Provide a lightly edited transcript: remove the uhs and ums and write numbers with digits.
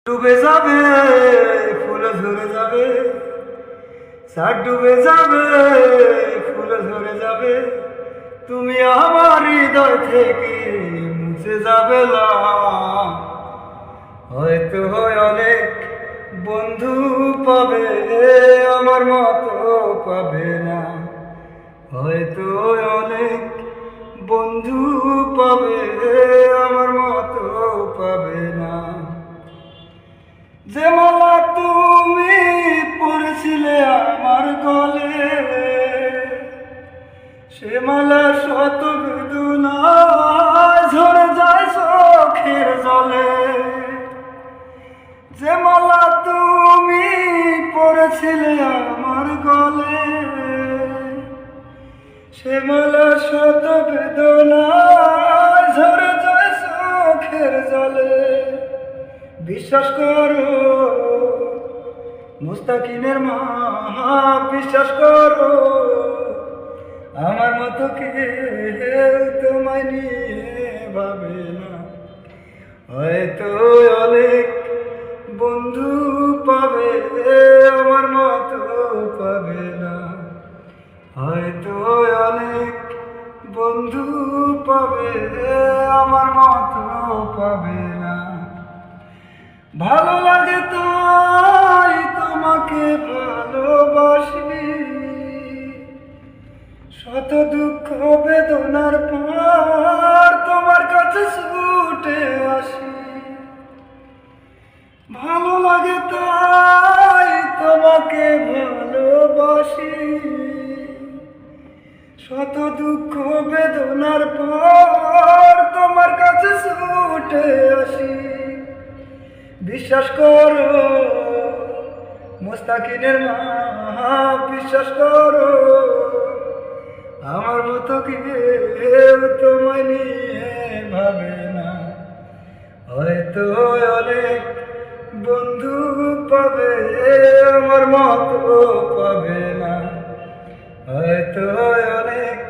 ডুবে যাবে, ফুলে ঝরে যাবে, সার ডুবে যাবে, ফুলে ঝরে যাবে, তুমি আমার হৃদয় থেকে মুছে যাবে না। হয়তো অনেক বন্ধু পাবে, আমার মতো পাবে না। হয়তো অনেক বন্ধু পাবে, আমার মতো পাবে না। যে মালা তুমি পরেছিলে আমার গলে, সে মালা শত বেদনায় ঝরে যায় চোখের জলে। যে মালা তুমি পরেছিলে আমার গলে, সে মালা শত বেদনায় ঝরে যায় চোখের জলে। বিশ্বাস করো মুস্তাকিনের মা, বিশ্বাস করো আমার মতো কেউ তোমায় নিয়ে ভাবে না। হয়তো অনেক বন্ধু পাবে, আমার মতো পাবে না। হয়তো অনেক বন্ধু পাবে, আমার মতো পাবে না। ভালো লাগে তাই তোমাকে ভালোবাসি, শত দুঃখ বেদনার পর তোমার কাছে ছুটে আসি। ভালো লাগে তাই তোমাকে ভালোবাসি, শত দুঃখ বেদনার পর তোমার কাছে ছুটে আসি। বিশ্বাস করো মুস্তাকিনের মা, বিশ্বাস করো আমার মতো কেউ তোমায় নিয়ে ভাবে না। হয়তো অনেক বন্ধু পাবে, আমার মতো পাবে না। হয়তো অনেক